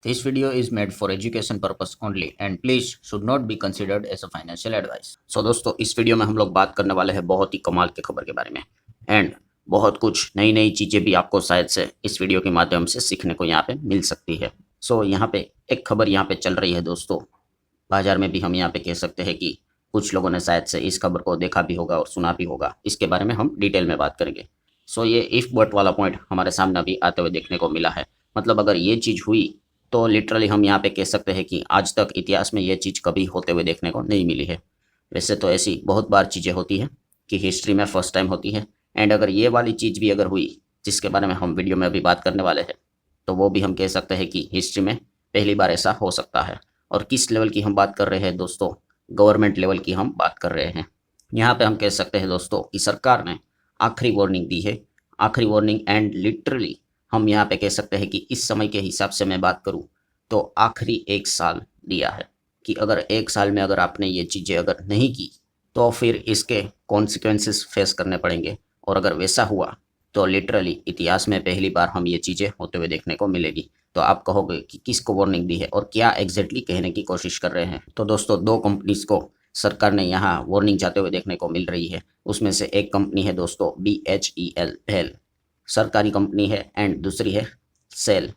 This video is made for education purpose only and please should not be considered as a financial advice. So दोस्तों इस video में हम लोग बात करने वाले हैं बहुत ही कमाल के खबर के बारे में एंड बहुत कुछ नई नई चीज़ें भी आपको शायद से इस वीडियो के माध्यम से सीखने को यहाँ पे मिल सकती है। सो यहाँ पे एक खबर यहाँ पे चल रही है दोस्तों, बाजार में भी हम यहाँ पे कह सकते हैं कि कुछ लोगों ने शायद से इस खबर को देखा भी होगा और सुना भी होगा। इसके बारे में हम डिटेल में बात करेंगे। सो ये इफ बट वाला पॉइंट हमारे सामने अभी आते हुए देखने को मिला है। मतलब अगर ये चीज़ हुई तो लिटरली हम यहाँ पे कह सकते हैं कि आज तक इतिहास में ये चीज़ कभी होते हुए देखने को नहीं मिली है। वैसे तो ऐसी बहुत बार चीज़ें होती हैं कि हिस्ट्री में फर्स्ट टाइम होती है एंड अगर ये वाली चीज़ भी अगर हुई जिसके बारे में हम वीडियो में अभी बात करने वाले हैं तो वो भी हम कह सकते हैं कि हिस्ट्री में पहली बार ऐसा हो सकता है। और किस लेवल की हम बात कर रहे हैं दोस्तों? गवर्नमेंट लेवल की हम बात कर रहे हैं। यहाँ पे हम कह सकते हैं दोस्तों कि सरकार ने आखिरी वार्निंग दी है, आखिरी वार्निंग एंड लिटरली हम यहाँ पे कह सकते हैं कि इस समय के हिसाब से मैं बात करूँ तो आखिरी 1 साल दिया है कि अगर 1 साल में अगर आपने ये चीज़ें अगर नहीं की तो फिर इसके कॉन्सिक्वेंसेस फेस करने पड़ेंगे। और अगर वैसा हुआ तो लिटरली इतिहास में पहली बार हम ये चीज़ें होते हुए देखने को मिलेगी। तो आप कहोगे कि किसको वार्निंग दी है और क्या एग्जैक्टली कहने की कोशिश कर रहे हैं? तो दोस्तों दो कंपनीज को सरकार ने यहाँ वार्निंग जाते हुए देखने को मिल रही है। उसमें से एक कंपनी है दोस्तों BHEL भेल, सरकारी कंपनी है, एंड दूसरी है SAIL,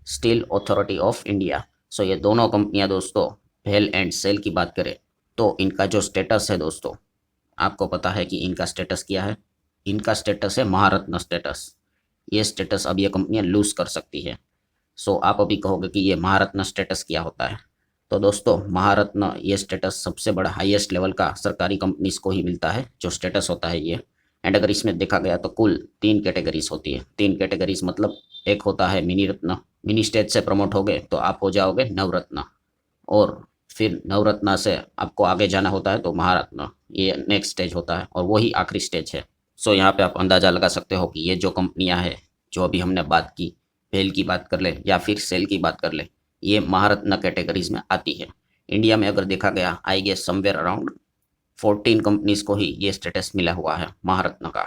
Steel Authority of India. So ये दोनों कंपनियां दोस्तों, भेल एंड सेल की बात करें तो इनका जो स्टेटस है दोस्तों, आपको पता है कि इनका स्टेटस क्या है? इनका स्टेटस है महारत्न स्टेटस। ये स्टेटस अब ये कंपनियां लूज कर सकती है। सो आप अभी कहोगे कि ये महारत्न स्टेटस क्या होता है? तो दोस्तों महारत्न ये स्टेटस सबसे बड़ा हाईएस्ट लेवल का सरकारी कंपनीज को ही मिलता है जो स्टेटस होता है ये। एंड अगर इसमें देखा गया तो कुल 3 कैटेगरीज होती है। 3 कैटेगरीज मतलब एक होता है मिनी रत्न, मिनी स्टेज से प्रमोट हो गए तो आप हो जाओगे नवरत्न, और फिर नवरत्न से आपको आगे जाना होता है तो महारत्न, ये नेक्स्ट स्टेज होता है और वही आखिरी स्टेज है। सो यहाँ पे आप अंदाज़ा लगा सकते हो कि ये जो कंपनियाँ हैं जो अभी हमने बात की, भेल की बात कर ले या फिर सेल की बात कर ले, ये महारत्न कैटेगरीज में आती है। इंडिया में अगर देखा गया I guess somewhere around 14 companies को ही ये स्टेटस मिला हुआ है महारत्न का,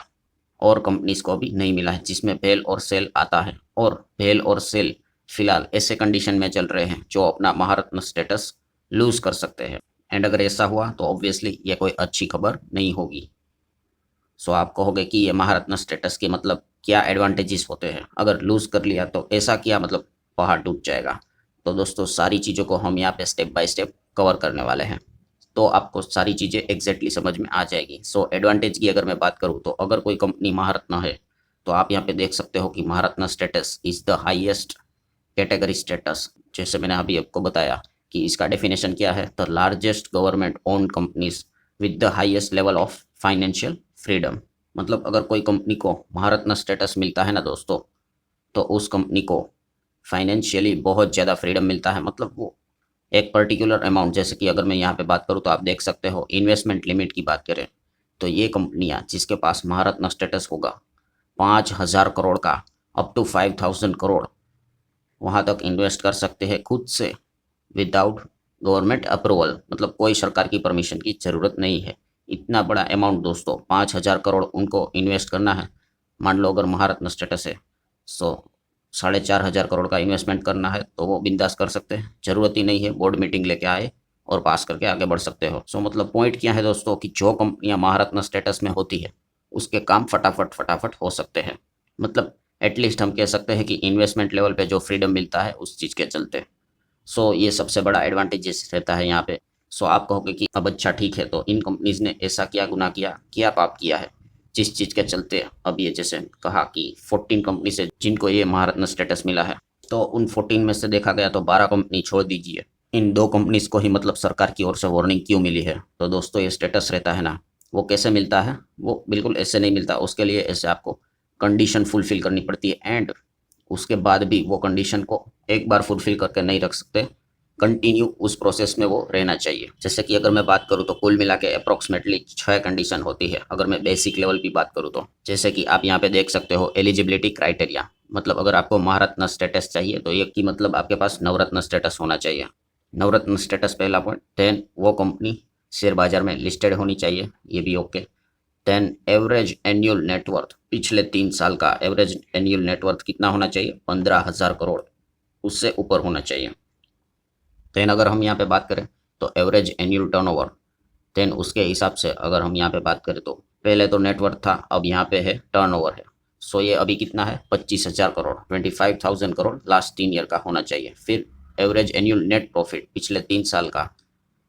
और कंपनीज को अभी नहीं मिला है जिसमें भेल और सेल आता है। और भेल और सेल फिलहाल ऐसे कंडीशन में चल रहे हैं जो अपना महारत्न स्टेटस लूज कर सकते हैं। एंड अगर ऐसा हुआ तो ऑब्वियसली ये कोई अच्छी खबर नहीं होगी। सो आप कहोगे कि ये महारत्न स्टेटस के मतलब क्या एडवांटेजेस होते हैं? अगर लूज कर लिया तो ऐसा क्या मतलब पहाड़ टूट जाएगा? तो दोस्तों सारी चीज़ों को हम यहाँ पे स्टेप बाय स्टेप कवर करने वाले हैं तो आपको सारी चीज़ें एग्जैक्टली समझ में आ जाएगी। सो एडवांटेज की अगर मैं बात करूँ तो अगर कोई कंपनी महारत्न है तो आप यहाँ पे देख सकते हो कि Maharatna status is the highest category status. जैसे मैंने अभी आपको बताया कि इसका डेफिनेशन क्या है, the largest government owned companies with the highest level of financial freedom. मतलब अगर कोई कंपनी को महारत्न स्टेटस मिलता है ना दोस्तों, तो उस कंपनी को फाइनेंशियली बहुत ज़्यादा फ्रीडम मिलता है। मतलब वो एक पर्टिकुलर अमाउंट, जैसे कि अगर मैं यहाँ पे बात करूँ तो आप देख सकते हो इन्वेस्टमेंट लिमिट की बात करें तो ये कंपनियाँ जिसके पास महारत्न स्टेटस होगा 5,000 करोड़ का अप टू 5,000 करोड़ वहाँ तक इन्वेस्ट कर सकते हैं खुद से विदाउट गवर्नमेंट अप्रूवल। मतलब कोई सरकार की परमिशन की ज़रूरत नहीं है। इतना बड़ा अमाउंट दोस्तों 5,000 करोड़ उनको इन्वेस्ट करना है। मान लो अगर महारत्न स्टेटस है, सो 4,500 करोड़ का इन्वेस्टमेंट करना है तो वो बिंदास कर सकते हैं। ज़रूरत ही नहीं है बोर्ड मीटिंग लेके आए और पास करके आगे बढ़ सकते हो। सो मतलब पॉइंट क्या है दोस्तों कि जो कंपनियां महारत्न स्टेटस में होती है उसके काम फटाफट फटाफट हो सकते हैं। मतलब एटलीस्ट हम कह सकते हैं कि इन्वेस्टमेंट लेवल पे जो फ्रीडम मिलता है उस चीज़ के चलते। सो ये सबसे बड़ा एडवांटेजेस रहता है यहाँ पे। सो आप कहोगे कि अब अच्छा ठीक है, तो इन कंपनीज ने ऐसा क्या गुनाह किया, क्या पाप किया है जिस चीज़ के चलते अब ये जैसे कहा कि 14 कंपनी से जिनको ये महारत्न स्टेटस मिला है, तो उन 14 में से देखा गया तो 12 कंपनी छोड़ दीजिए, इन 2 कंपनीज को ही मतलब सरकार की ओर से वार्निंग क्यों मिली है? तो दोस्तों ये स्टेटस रहता है ना, वो कैसे मिलता है? वो बिल्कुल ऐसे नहीं मिलता। उसके लिए ऐसे आपको कंडीशन फुलफिल करनी पड़ती है एंड उसके बाद भी वो कंडीशन को एक बार फुलफिल करके नहीं रख सकते, कंटिन्यू उस प्रोसेस में वो रहना चाहिए। जैसे कि अगर मैं बात करूँ तो कुल मिला के अप्रॉक्सीमेटली 6 कंडीशन होती है अगर मैं बेसिक लेवल की बात करूँ तो। जैसे कि आप यहाँ पे देख सकते हो एलिजिबिलिटी क्राइटेरिया, मतलब अगर आपको महारत्न स्टेटस चाहिए तो ये कि मतलब आपके पास नवरत्न स्टेटस होना चाहिए। नवरत्न स्टेटस पहला पॉइंट। देन वो कंपनी शेयर बाजार में लिस्टेड होनी चाहिए, ये भी okay. Then average annual net worth, पिछले 3 साल का एवरेज एनुअल नेटवर्थ कितना होना चाहिए? 15,000 करोड़। उससे ऊपर होना चाहिए। देन अगर हम यहाँ पे बात करें तो एवरेज एनुअल टर्नओवर, देन उसके हिसाब से अगर हम यहाँ पे बात करें तो पहले तो नेटवर्थ था, अब यहाँ पे है टर्नओवर है। सो ये अभी कितना है, 25,000 करोड़, 25,000 करोड़ लास्ट 3 ईयर का होना चाहिए। फिर एवरेज एनुअल नेट प्रॉफिट पिछले 3 साल का,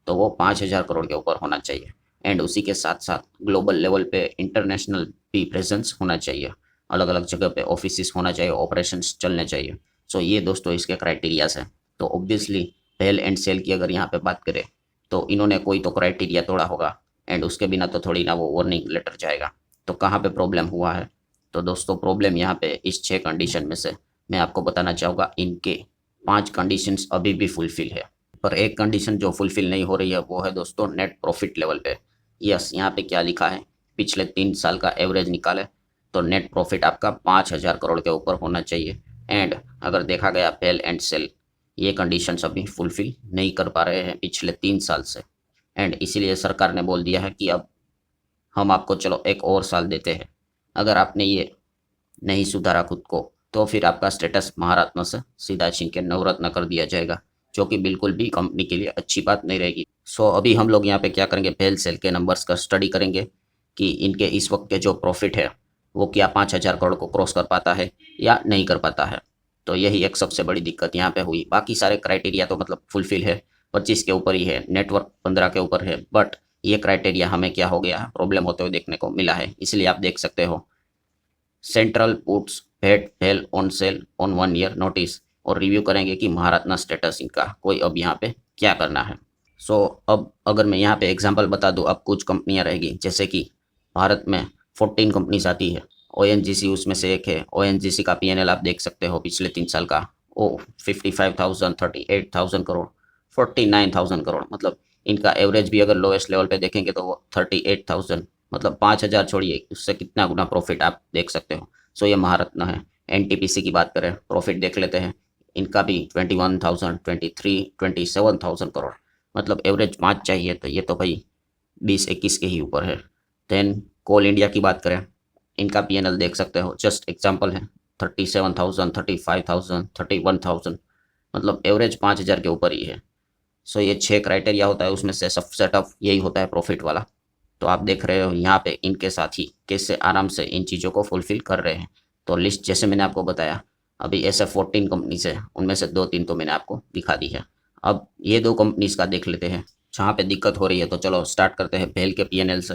तो वो 5,000 करोड़ के ऊपर होना चाहिए। एंड उसी के साथ साथ ग्लोबल लेवल पे इंटरनेशनल भी प्रेजेंस होना चाहिए, अलग अलग जगह पे ऑफिस होना चाहिए, ऑपरेशंस चलने चाहिए। सो ये दोस्तों इसके क्राइटेरियाज हैं। तो ऑब्वियसली बेल एंड सेल की अगर यहाँ पे बात करें तो इन्होंने कोई तो क्राइटेरिया तोड़ा होगा, एंड उसके बिना तो थोड़ी ना वो वार्निंग लेटर जाएगा। तो कहाँ पे प्रॉब्लम हुआ है, तो दोस्तों प्रॉब्लम यहाँ पे इस 6 कंडीशन में से मैं आपको बताना चाहूँगा इनके 5 कंडीशंस अभी भी फुलफिल है, पर एक कंडीशन जो फुलफिल नहीं हो रही है वो है दोस्तों नेट प्रॉफिट लेवल पे। यस, यहाँ पे क्या लिखा है, पिछले 3 साल का एवरेज निकाले तो नेट प्रॉफिट आपका 5,000 करोड़ के ऊपर होना चाहिए। एंड अगर देखा गया बेल एंड सेल ये कंडीशंस अभी फुलफिल नहीं कर पा रहे हैं पिछले 3 साल से, एंड इसीलिए सरकार ने बोल दिया है कि अब हम आपको चलो एक और साल देते हैं। अगर आपने ये नहीं सुधारा खुद को तो फिर आपका स्टेटस महारत्न से सीधा छीन के नवरत्न कर दिया जाएगा, जो कि बिल्कुल भी कंपनी के लिए अच्छी बात नहीं रहेगी। सो अभी हम लोग यहाँ पे क्या करेंगे, बेल सेल के नंबर्स का स्टडी करेंगे कि इनके इस वक्त के जो प्रॉफिट है वो क्या 5,000 करोड़ को क्रॉस कर पाता है या नहीं कर पाता है। तो यही एक सबसे बड़ी दिक्कत यहाँ पे हुई। बाकी सारे क्राइटेरिया तो मतलब फुलफिल है, 25 के ऊपर ही है, नेटवर्क 15 के ऊपर है, बट ये क्राइटेरिया हमें क्या हो गया, प्रॉब्लम होते हुए देखने को मिला है। इसलिए आप देख सकते हो सेंट्रल पुट्स भेट fell on sale on 1 year notice, और रिव्यू करेंगे कि महारत्ना स्टेटस इनका कोई अब यहाँ पे क्या करना है। सो अब अगर मैं यहाँ पे एग्जांपल बता दूँ, अब कुछ कंपनियाँ रहेगी जैसे कि भारत में 14 कंपनीज आती है, ONGC उसमें से एक है। ONGC का PNL आप देख सकते हो पिछले 3 साल का, ओ 55,000, 38,000 करोड़, 49,000 करोड़, मतलब इनका एवरेज भी अगर लोएस्ट लेवल पे देखेंगे तो वो 38,000, मतलब 5,000 छोड़िए, उससे कितना गुना प्रॉफिट आप देख सकते हो। सो ये महारत्न है। NTPC की बात करें, प्रॉफिट देख लेते हैं, इनका भी 21,000, 23, 27,000 करोड़, मतलब एवरेज 5 चाहिए तो ये तो भाई 20-21 के ही ऊपर है। देन कोल इंडिया की बात करें, इनका PNL देख सकते हो, जस्ट एग्जांपल है, 37,000, 35,000, 31,000, मतलब एवरेज 5,000 के ऊपर ही है। सो ये 6 क्राइटेरिया होता है, उसमें से सबसे टफ यही होता है प्रॉफिट वाला। तो आप देख रहे हो यहाँ पे इनके साथ ही कैसे आराम से इन चीज़ों को फुलफिल कर रहे हैं। तो लिस्ट जैसे मैंने आपको बताया, अभी ऐसे 14 कंपनीज है, उनमें से 2-3 तो मैंने आपको दिखा दी है। अब ये 2 कंपनीज का देख लेते हैं जहाँ पे दिक्कत हो रही है। तो चलो स्टार्ट करते हैं बेल के PNL से।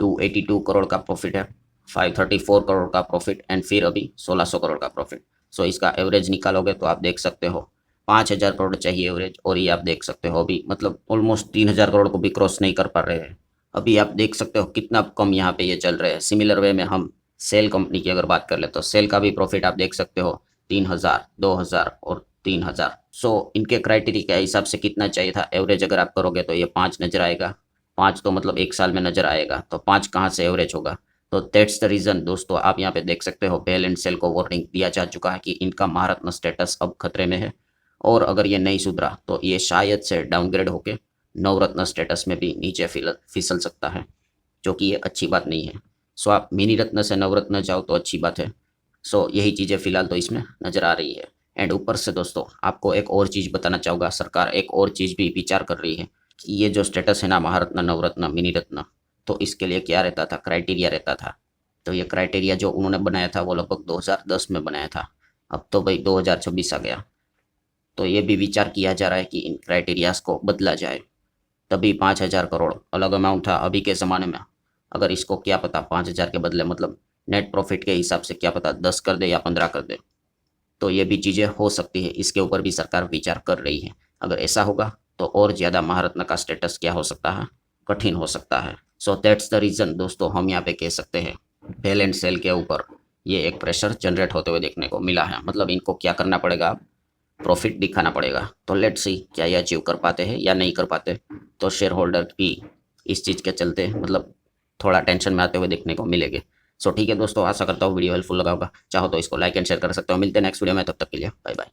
282 करोड़ का प्रॉफिट है, 534 करोड़ का प्रॉफिट, एंड फिर अभी 1,600 करोड़ का प्रॉफिट। सो इसका एवरेज निकालोगे तो आप देख सकते हो 5,000 करोड़ चाहिए एवरेज, और ये आप देख सकते हो अभी मतलब ऑलमोस्ट 3,000 करोड़ को भी क्रॉस नहीं कर पा रहे हैं। अभी आप देख सकते हो कितना कम यहाँ पे ये चल रहे हैं। सिमिलर वे में हम सेल कंपनी की अगर बात कर ले तो सेल का भी प्रॉफिट आप देख सकते हो 3,000, 2,000 और 3,000। सो इनके क्राइटेरिया के हिसाब से कितना चाहिए था एवरेज, अगर आप करोगे तो ये 5 नजर आएगा। 5 तो मतलब एक साल में नजर आएगा, तो 5 कहाँ से एवरेज होगा। तो दैट्स द रीजन दोस्तों, आप यहाँ पे देख सकते हो बेल एंड सेल को वार्निंग दिया जा चुका है कि इनका महारत्न स्टेटस अब खतरे में है, और अगर ये नहीं सुधरा तो ये शायद से डाउनग्रेड होके नवरत्न स्टेटस में भी नीचे फिसल सकता है, जो कि ये अच्छी बात नहीं है। सो आप मिनी रत्न से नवरत्न जाओ तो अच्छी बात है। सो यही चीज़ें फिलहाल तो इसमें नज़र आ रही है। एंड ऊपर से दोस्तों आपको एक और चीज़ बताना चाहूँगा, सरकार एक और चीज़ भी विचार कर रही है कि ये जो स्टेटस है ना, महारत्न, नवरत्न, मिनी रत्न, तो इसके लिए क्या रहता था, क्राइटेरिया रहता था। तो ये क्राइटेरिया जो उन्होंने बनाया था वो लगभग 2010 में बनाया था, अब तो भाई 2026 आ गया। तो ये भी विचार किया जा रहा है कि इन क्राइटेरियाज को बदला जाए। तभी 5,000 करोड़ अलग अमाउंट था अभी के ज़माने में, अगर इसको क्या पता 5,000 के बदले मतलब नेट प्रॉफिट के हिसाब से क्या पता 10 कर दे या 15 कर दे, तो ये भी चीज़ें हो सकती है। इसके ऊपर भी सरकार विचार कर रही है। अगर ऐसा होगा तो और ज़्यादा महारत्न का स्टेटस क्या हो सकता है, कठिन हो सकता है। सो दैट्स द रीज़न दोस्तों, हम यहाँ पे कह सकते हैं बेल एंड सेल के ऊपर ये एक प्रेशर जनरेट होते हुए देखने को मिला है। मतलब इनको क्या करना पड़ेगा, प्रॉफिट दिखाना पड़ेगा। तो लेट्स सी क्या ये अचीव कर पाते हैं या नहीं कर पाते। तो शेयर होल्डर भी इस चीज़ के चलते मतलब थोड़ा टेंशन में आते हुए देखने को मिलेंगे। सो ठीक है दोस्तों, आशा करता हूँ वीडियो हेल्पफुल लगा होगा। चाहो तो इसको लाइक एंड शेयर कर सकते हो। मिलते हैं नेक्स्ट वीडियो में, तब तक के लिए बाय बाय।